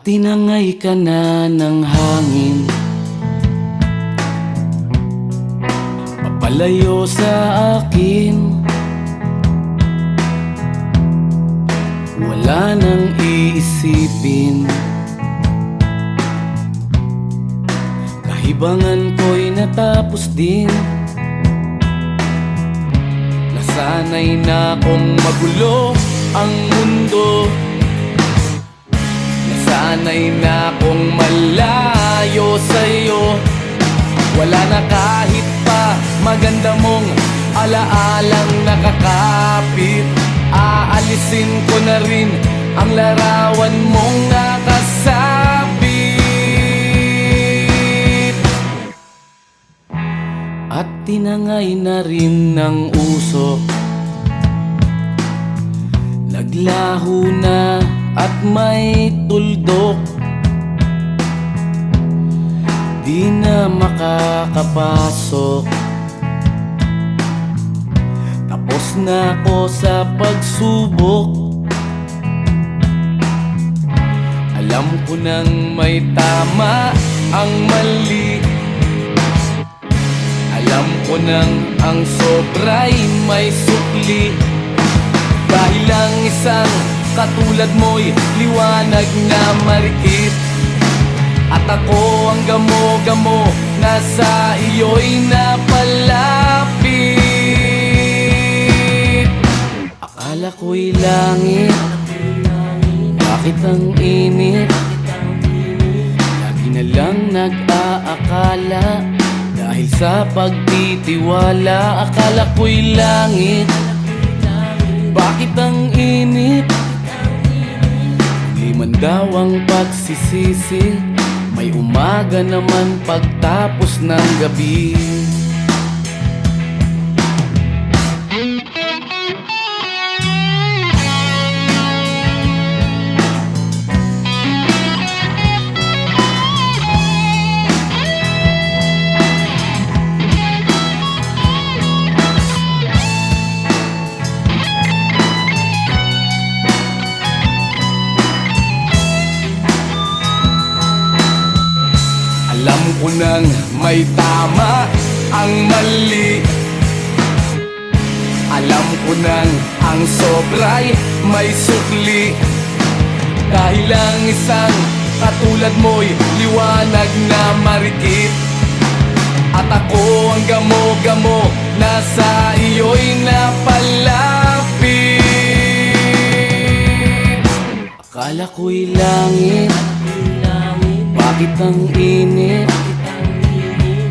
tinangay ka na ng hangin, papalayo sa akin. Wala nang iisipin, kahibangan ko'y natapos din. Nasanay na kong magulo ang mundo, nasanay na kong malayo sa'yo. Wala na kahit pa maganda mong alaalang nakakapit. Aalisin ko na rin ang larawan mong nakasabit. At tinangay na rin ng usok, naglaho na at may tuldok. Di na makakapasok, tapos na ako sa pagsubok. Alam ko nang may tama ang mali, alam ko nang ang sobra'y may sukli. Dahil lang isang katulad mo'y liwanag na marikit, at ako ang gamo-gamo na sa iyo'y napalapit. Akala ko'y langit, bakit ang init? Lagi na lang nag-aakala, dahil sa pagtitiwala. Akala ko'y langit, bakit ang init? Liman daw ang pagsisisi, may umaga naman pagtapos ng gabi. Alam ko nang may tama ang mali, alam ko nang ang sobra'y may sukli. Dahil lang isang katulad mo'y liwanag na marikit, at ako ang gamo-gamo na sa iyo'y napalapit. Akala ko'y langit, bakit ang init?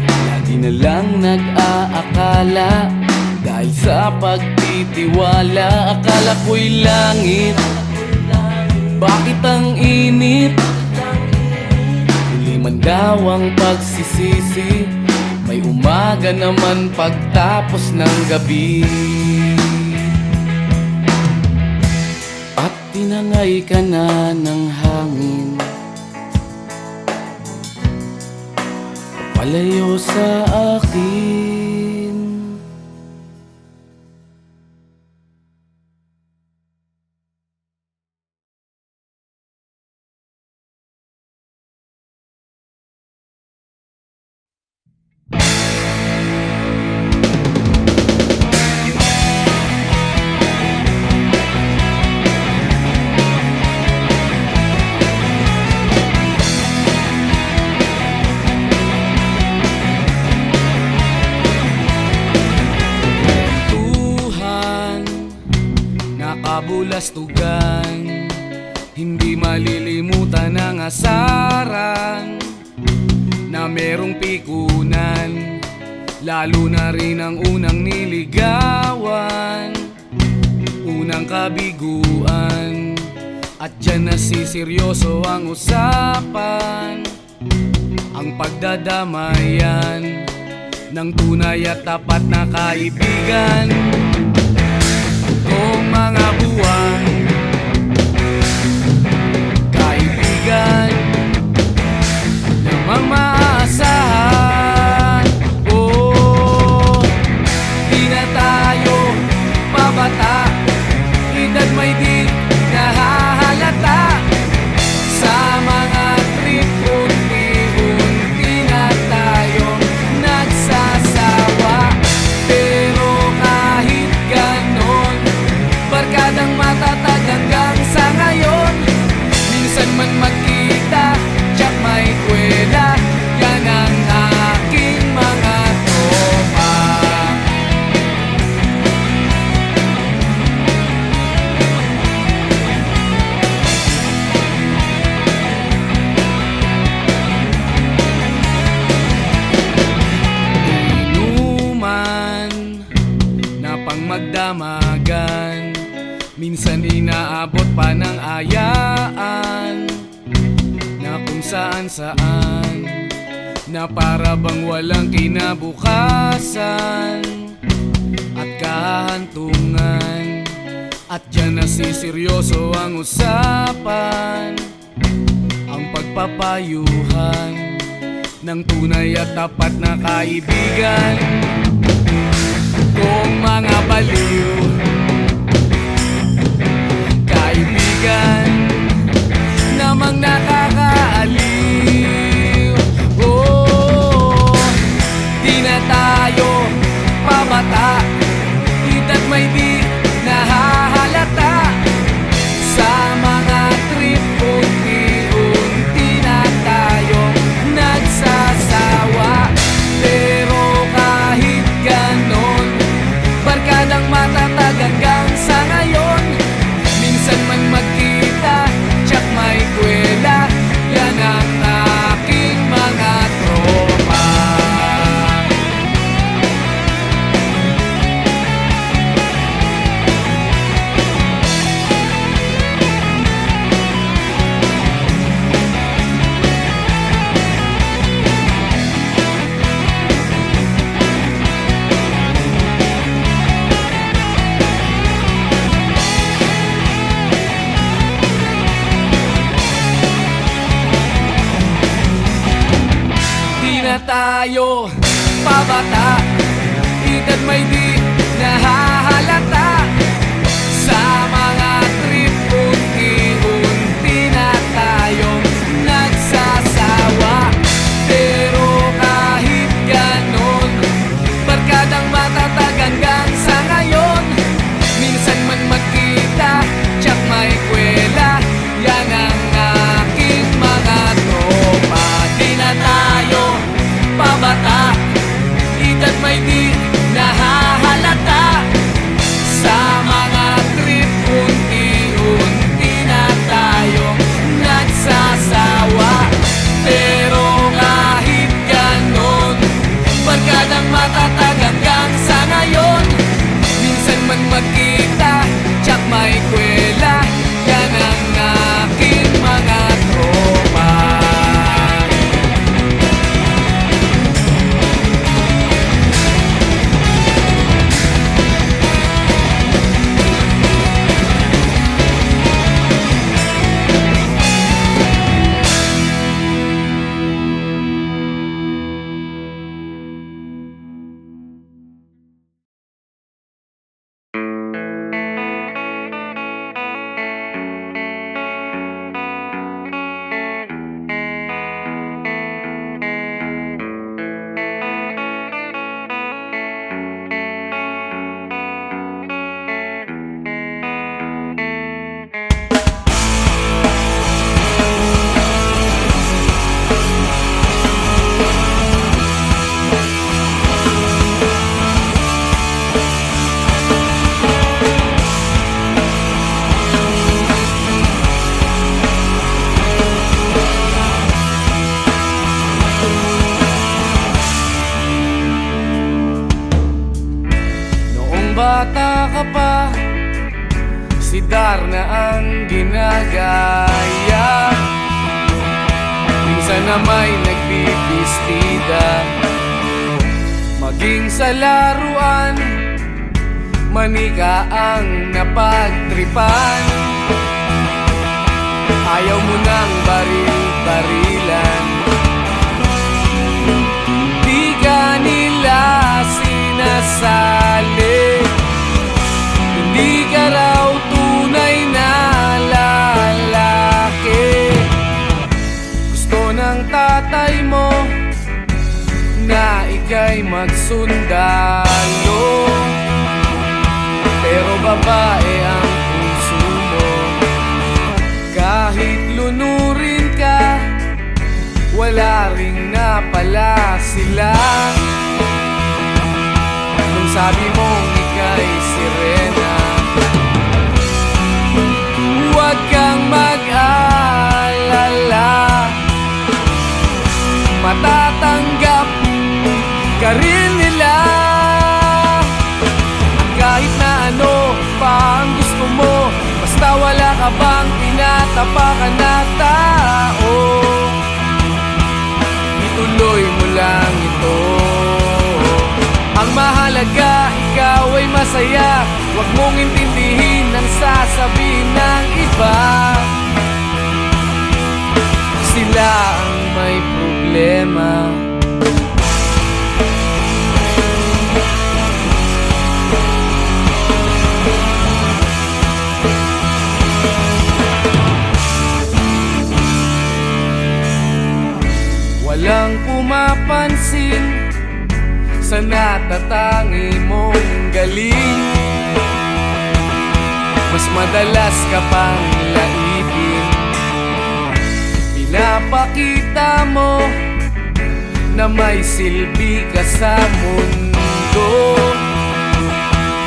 Lagi na lang nag-aakala, dahil sa pagtitiwala. Akala ko'y langit, bakit ang init? Huli man daw ang pagsisisi, may umaga naman pagtapos ng gabi. At tinangay ka na ng hangin, palayo sa akin. Kabulastugan, hindi malilimutan ang asaran na merong pikunan, lalo na rin ang unang niligawan, unang kabiguan. At dyan nasiseryoso ang usapan, ang pagdadamayan ng tunay at tapat na kaibigan. Kung mga buwan, kaibigan namang maaasahan. Oh, di na tayo pabata, edad may di nahahalata sa mga Minsan inaabot pa ng ayaan na kung saan-saan, na para bang walang kinabukasan at kahantungan. At dyan nasiseryoso ang usapan, ang pagpapayuhan ng tunay at tapat na kaibigan. Kung mga baliw kaibigan namang nakakaaliw, oh, di na tayo pabata, edad may di nahahalata. Sa mga trip unti-unti na tayong nagsasawa. Pero kahit ganon, barkadang matatag hanggang sa ngayon. Minsan man magkita, tsak may kwela, yan ang aking mga tropa. Tayo pabata, edad may di nahahalata. Sa mga trip unti-unti na tayong nagsasawa. Pero kahit ganon, barkadang matatag hanggang sa ngayon. Minsan man magkita, tsak may kwela, yan ang aking mga tropa. Di na tayo pabata, edad may di nahahalata. Sa mga trip unti-unti na tayong nagsasawa. Pero kahit ganon, barkadang matatag hanggang sa ngayon. Minsan man magkita, tsak may kwela, yan ang aking mga tropa. Bata ka pa, si Darna ang ginagaya. Minsan na may nagbibistida, maging sa laruan, manika ang napagtripan. Ayaw mo nang baril-barilan, di ka nila sinasali. Hindi ka raw tunay na lalaki. Gusto ng tatay mo na ika'y magsundalo, pero babae ang puso mo. Kahit lunurin ka, wala ring napala sila. Nung sabi mong ika'y sirena, huwag kang mag-alala, matatanggap ka rin nila. At kahit na ano pa ang gusto mo, tinatapakan na tao. Ituloy mo lang ito. Ang mahalaga, ikaw ay masaya. Huwag mong intindihin ang sasabihin ng iba. Sila ang may problema. Walang pumapansin sa natatangi mong galing. Mas madalas ka pang laipin. Pinapakita mo na may silbi ka sa mundo,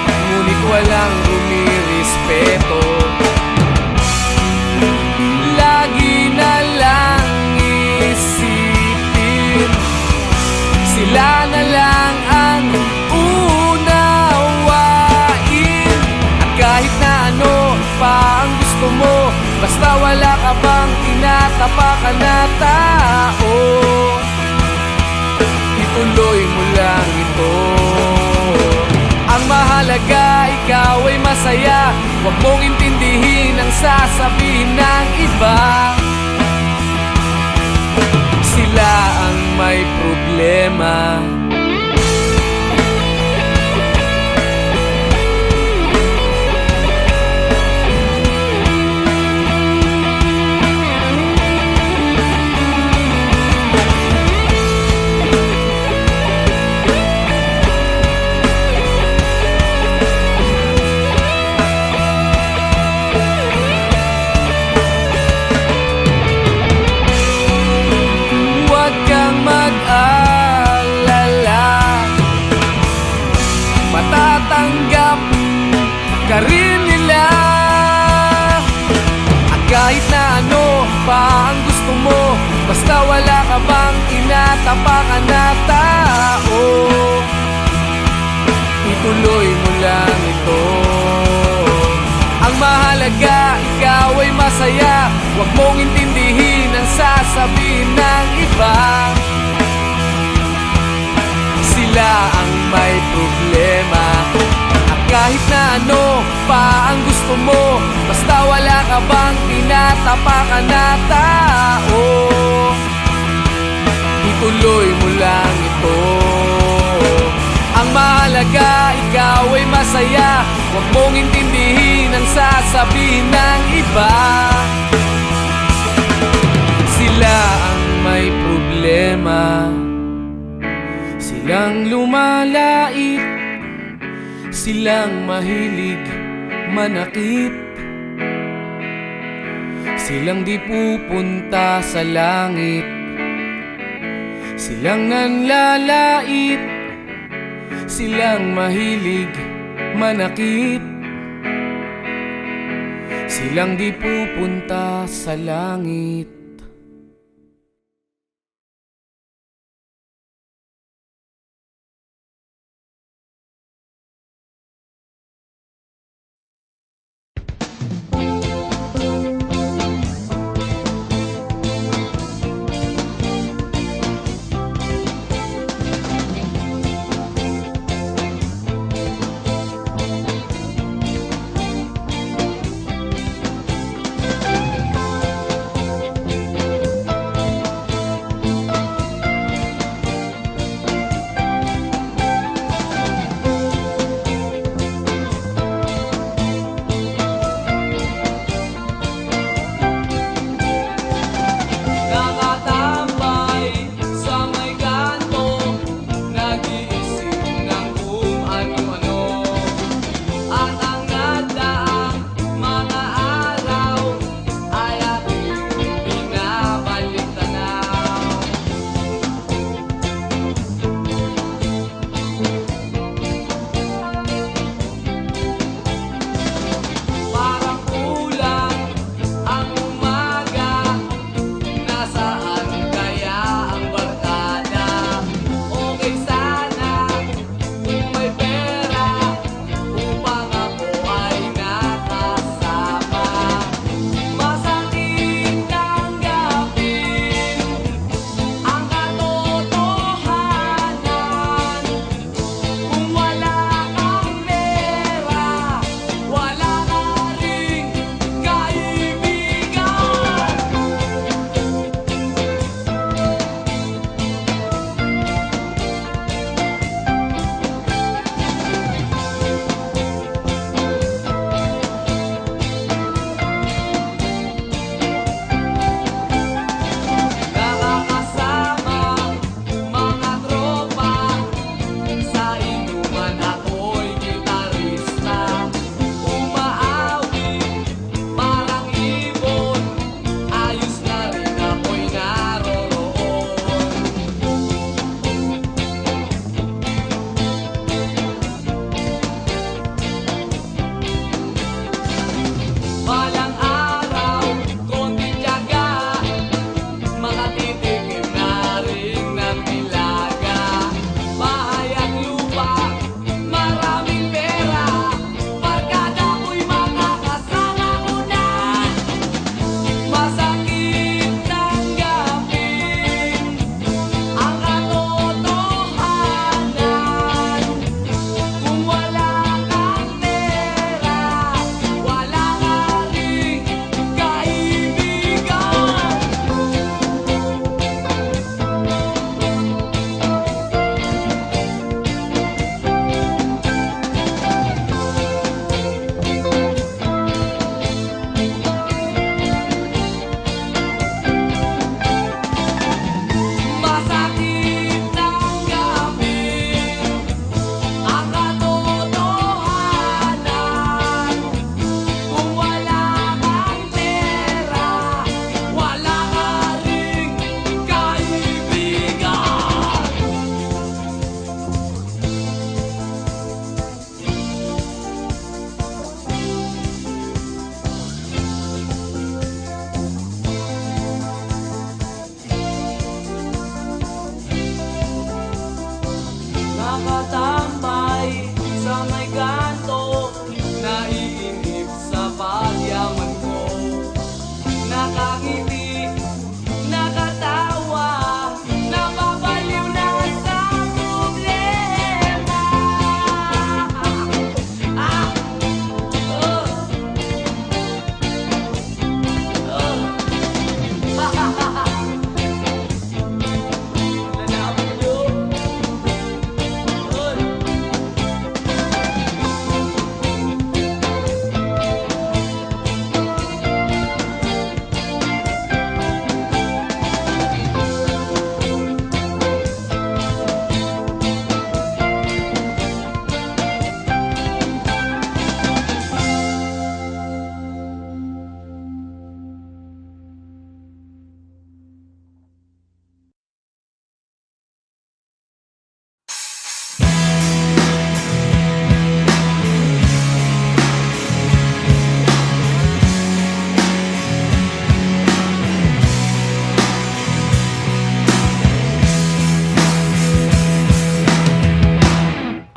ngunit walang rumirespeto. Lagi na lang isipin, sila na lang ang unawain. At kahit na ano pa ang gusto mo, basta wala ka bang tinatapakan na tao, ituloy mo lang ito. Ang mahalaga, ikaw ay masaya. Huwag mong intindihin ang sasabihin ng iba. Sila ang may problema. Matatanggap ka rin nila. At kahit na ano pa ang gusto mo, basta wala ka bang tinatapakan na tao, ituloy mo lang ito. Ang mahalaga, ikaw ay masaya. Huwag mong intindihin ang sasabihin ng iba. Sila ang may problema. At kahit na ano pa ang gusto mo, basta wala ka bang tinatapakan na tao, ituloy mo lang ito. Ang mahalaga, ikaw ay masaya. Huwag mong intindihin ang sasabihin ng iba. Sila ang may problema. Silang lumalait, silang mahilig manakit, silang di pupunta sa langit, silang nanlalait, silang mahilig manakit, silang di pupunta sa langit. nakatambay sa may kanto, naiinip sa pagyaman ko. Nakangiti, nakatawa, napapaliw na sa problema.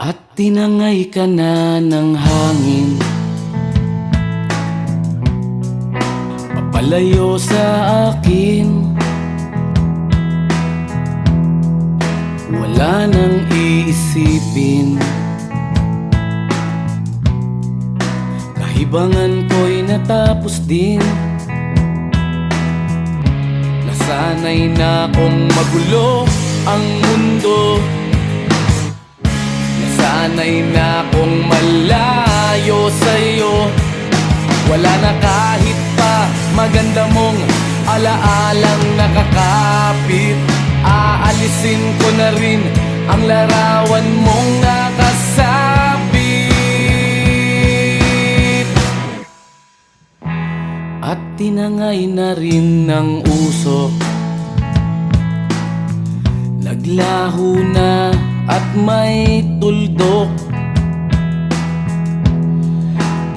At tinangay ka na ng hangin, papalayo sa akin. Wala nang iisipin, kahibangan ko'y natapos din. Nasanay na kong magulo ang mundo, sanay na akong malayo sa'yo. Wala na kahit pa maganda mong alaalang nakakapit. Aalisin ko na rin ang larawan mong nakasabit. At tinangay na rin ng usok, naglaho na at may tuldok.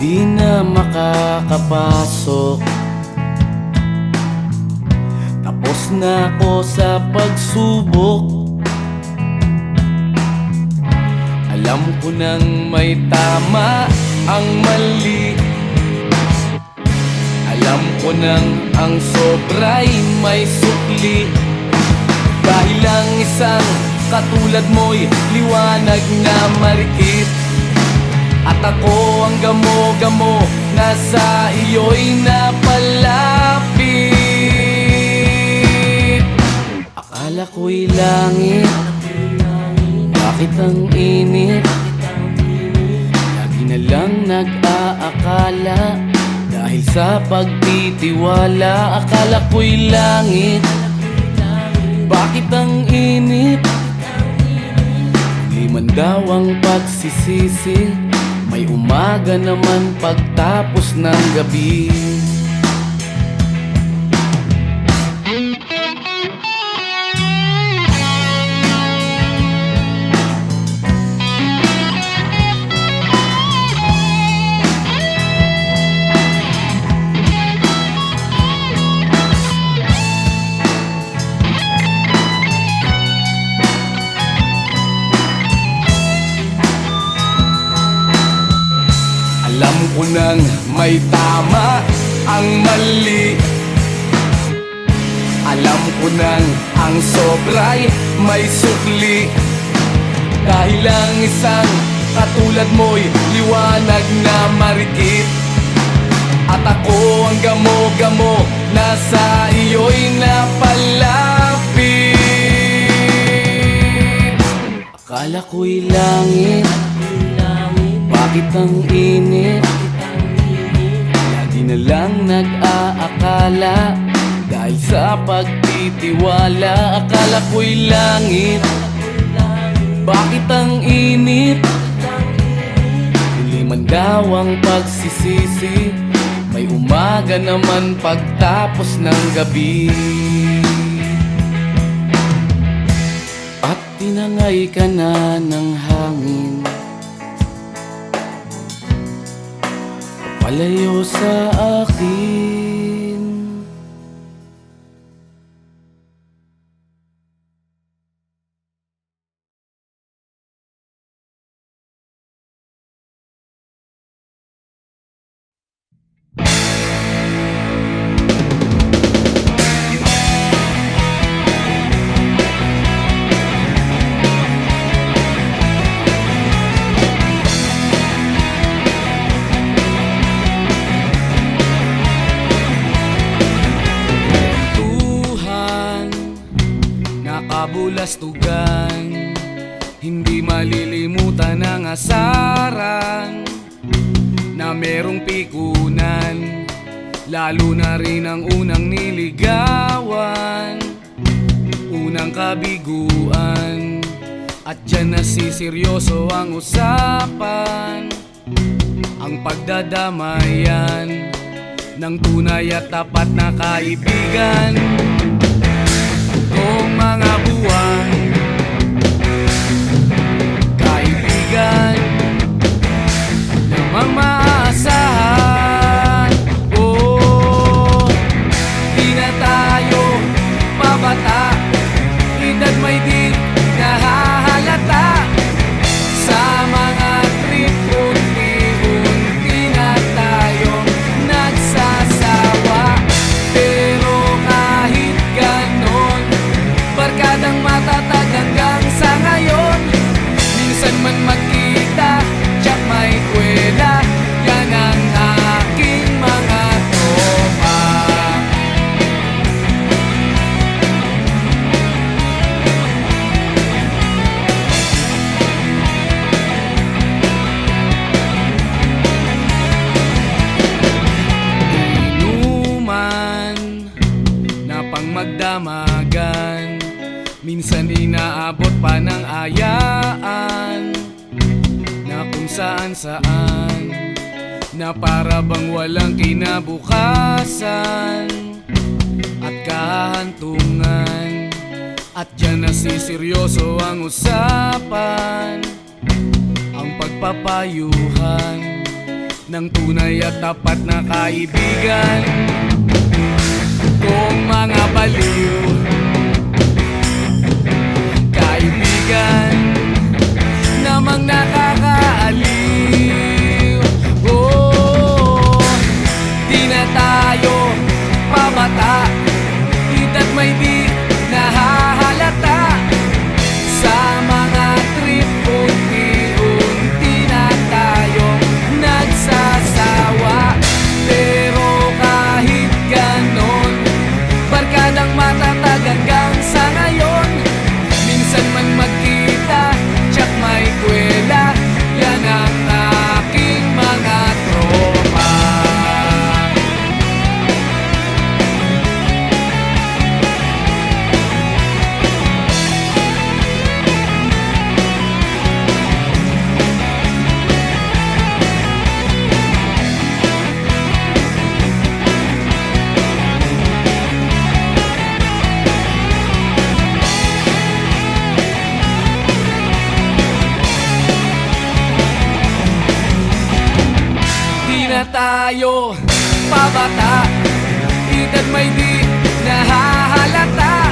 Di na makakapasok, tapos na ako sa pagsubok. Alam ko nang may tama ang mali, alam ko nang ang sobra'y may sukli. Dahil lang isang katulad mo'y liwanag na marikit, at ako ang gamo-gamo na sa iyo'y napalapit. Akala ko'y langit, bakit ang init? Lagi na lang nag-aakala, dahil sa pagtitiwala. Akala ko'y langit, bakit ang init? Di man daw ang pagsisisi, may umaga naman pagtapos ng gabi. Alam ko nang may tama ang mali, alam ko nang ang sobra'y may sukli. Dahil lang isang katulad mo'y liwanag na marikit, at ako ang gamo-gamo na sa iyo'y napalapit. Akala ko'y langit, bakit ang init? Lagi na lang nag-aakala, dahil sa pagtitiwala. Akala ko'y langit, bakit ang init? Huli man daw ang pagsisisi, may umaga naman pagtapos ng gabi. At tinangay ka na ng hangin, palayo sa akin. Hindi malilimutan ang asaran na merong pikunan, lalo na rin ang unang niligawan, unang kabiguan. At dyan nasiseryoso ang usapan, ang pagdadamayan ng tunay at tapat na kaibigan. Kung mga buwan, kaibigan namang maaasahan. Oh, di na tayo pabata, edad may di nahahalata. Sa mga trip, unti-unti na tayong nagsasawa. Pero kahit ganon, barkadang matatag hanggang sa ngayon. Minsan man magkita, tsak may kwela, yan ang aking mga tropa. Inuman na pang magdamagan, minsan inaabot pa ng ayaan, na kung saan-saan, na para bang walang kinabukasan at kahantungan. At dyan nasiseryoso ang usapan, ang pagpapayuhan ng tunay at tapat na kaibigan. Kung mga baliw, kaibigan namang nakakaaliw. Oh, di na tayo pabata, edad may di nahahalata. Sa mga trip, unti-unti na tayong nagsasawa. Pero kahit ganon, barkadang matatag hanggang sa ngayon. Minsan man magkita, tsak may kwela, yan ang aking mga tropa. Na tayo pabata, edad may di nahahalata.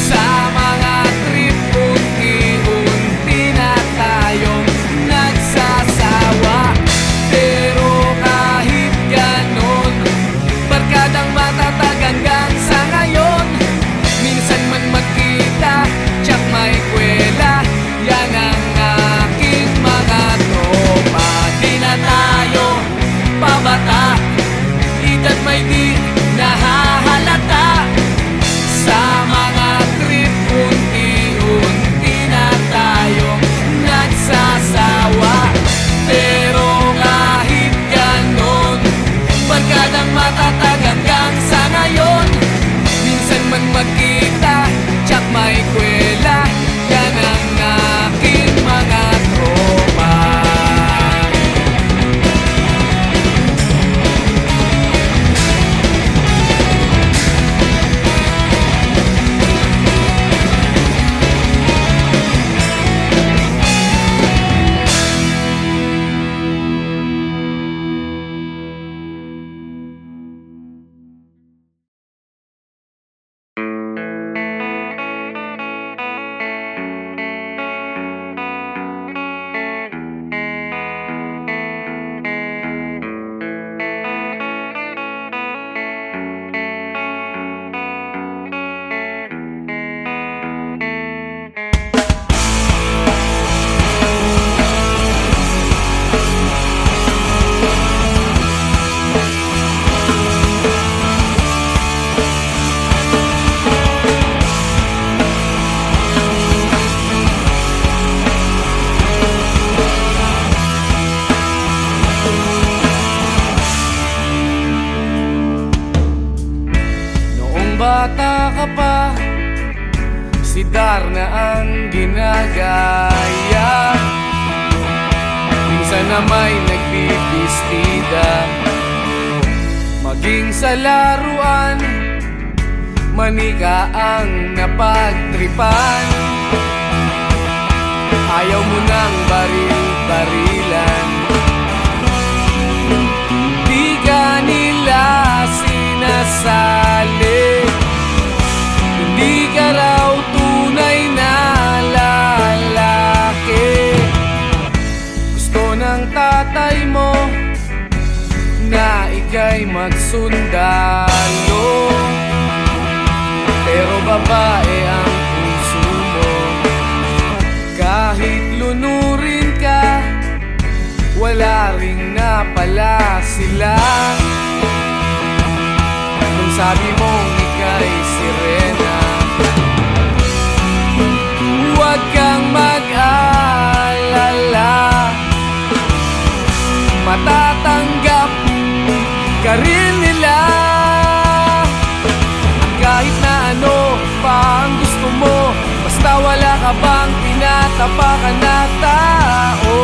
Sa mga trip, unti-unti na tayong nagsasawa. Pero kahit ganon, barkadang matatag hanggang sa ngayon. Minsan man magkita, tsak may kwela, yan ang aking mga tropa. Di na tayo pabata, edad may di nahahalata. nagaya, minsan na may nagbibistida. Maging sa laruan, manika ang napagtripan. Ayaw mo nang baril-barilan, di ka nila sinasali. Hindi ka raw tunay na lalaki. Gusto ng tatay mo na ika'y magsundalo, pero babae ang puso mo. Kahit lunurin ka, wala ring napala sila. Nung sabi mong ika'y sirena, huwag kang mag-alala, matatanggap ka rin nila. At kahit na ano pa ang gusto mo, basta wala ka bang tinatapakan na tao,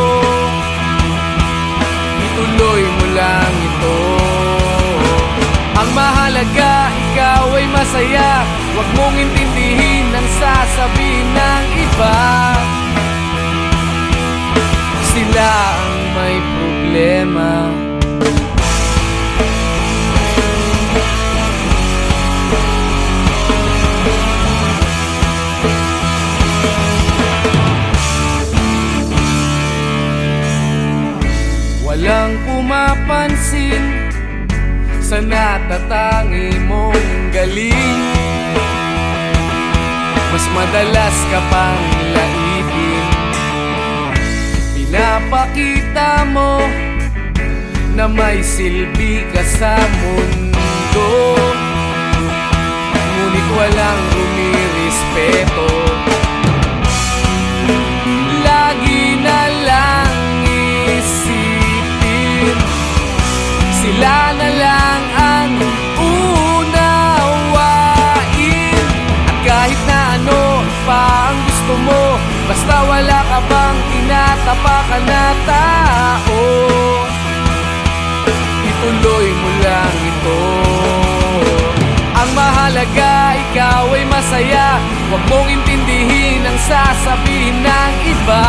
ituloy mo lang ito. Ang mahalaga, ikaw ay masaya. Huwag mong intindihin ang sasabihin ng iba. Sila ang may problema. Walang pumapansin sa natatangi mong galing. Mas madalas ka pang laipin. Pinapakita mo na may silbi ka sa mundo, ngunit walang rumirespeto. Lagi na lang isipin, sila na lang ang unawain. At kahit na ano pa ang gusto mo, basta wala ka bang tinatapakan na tao, ituloy mo lang ito. Ang mahalaga, ikaw ay masaya. Huwag mong intindihin ang sasabihin ng iba.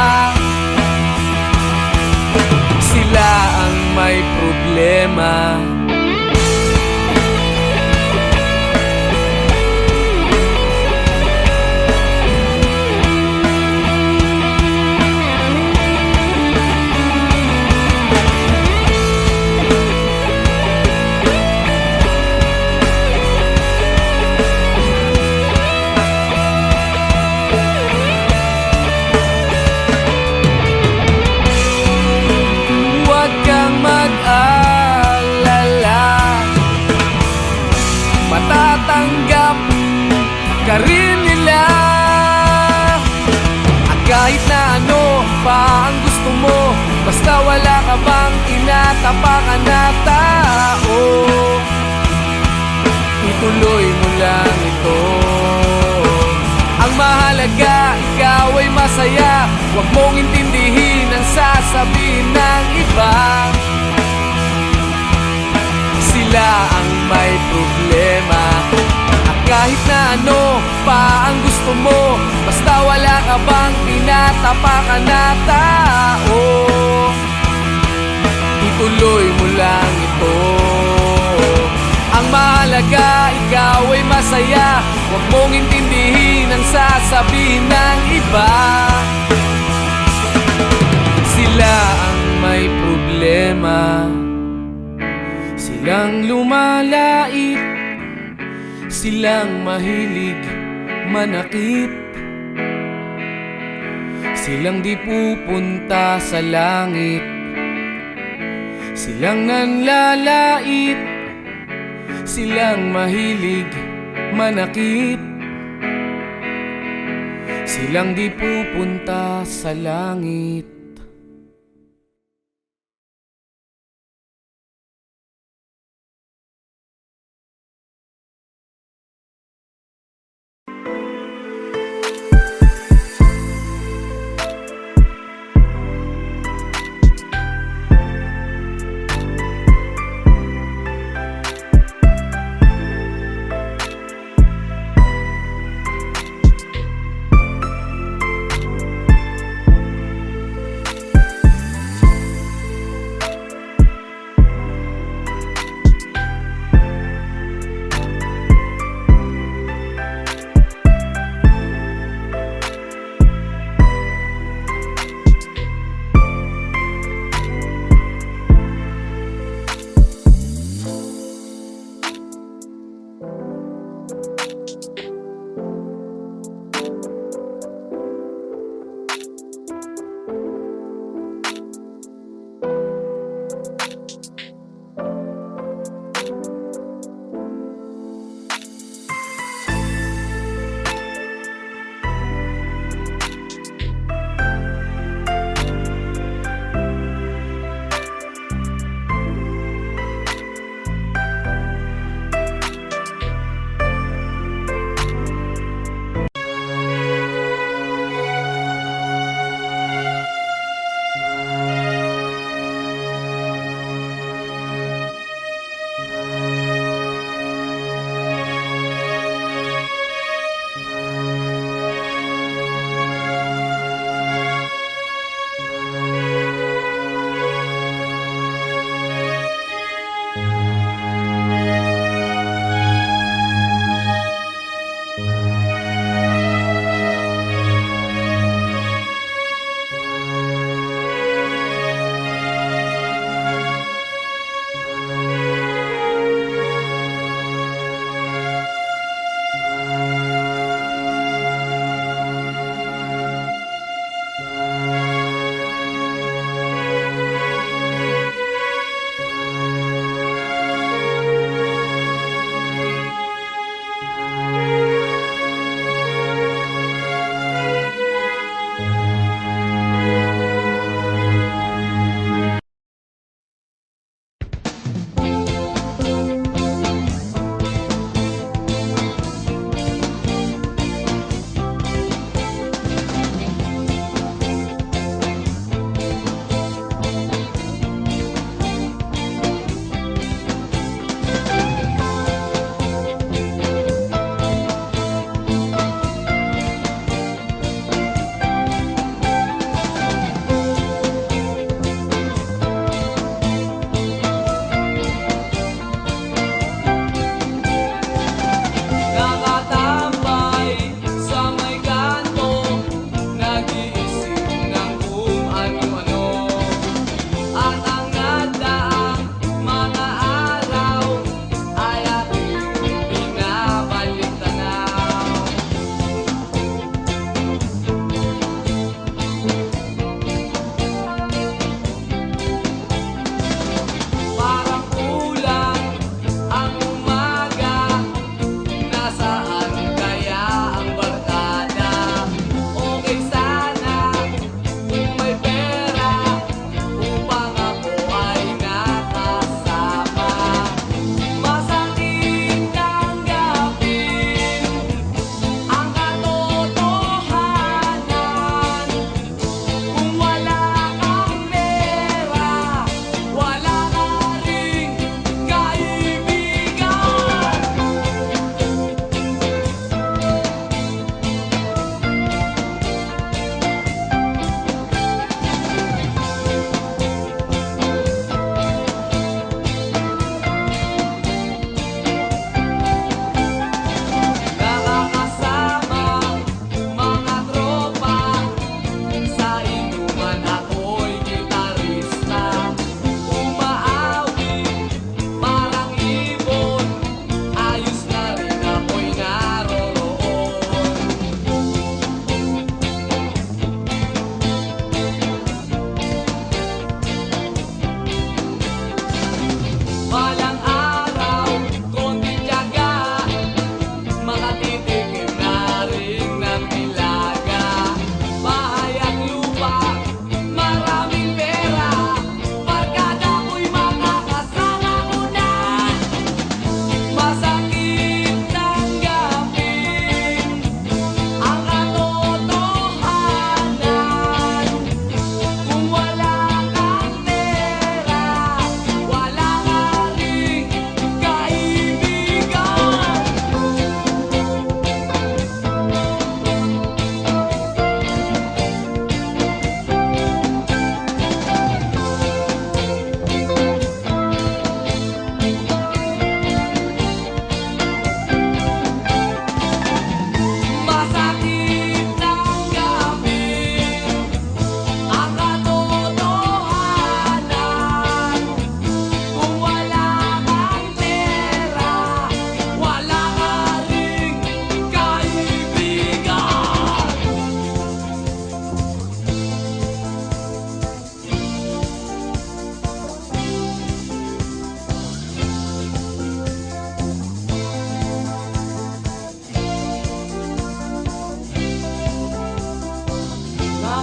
Sila ang may problema. Matatanggap ka rin nila. At kahit na ano pa ang gusto mo, basta wala ka bang tinatapakan na tao, ituloy mo lang ito. Ang mahalaga, ikaw ay masaya. Huwag mong intindihin ang sasabihin ng iba. Sila ang may problema. At kahit na ano pa ang gusto mo, basta wala ka bang tinatapakan na tao, ituloy mo lang ito. Ang mahalaga, ikaw ay masaya. Huwag mong intindihin ang sasabihin ng iba. Sila ang may problema. Silang lumalait, silang mahilig manakit, silang di pupunta sa langit, silang nanlalait, silang mahilig manakit, silang di pupunta sa langit.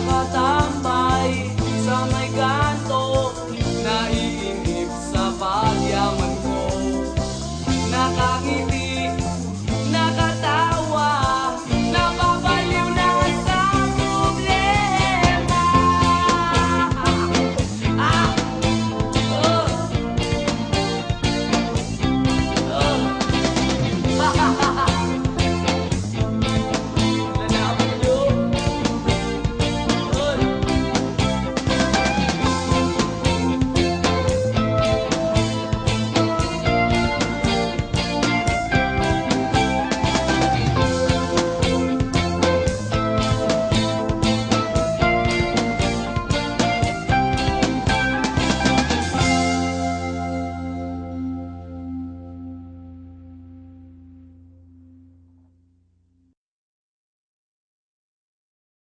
nakatayo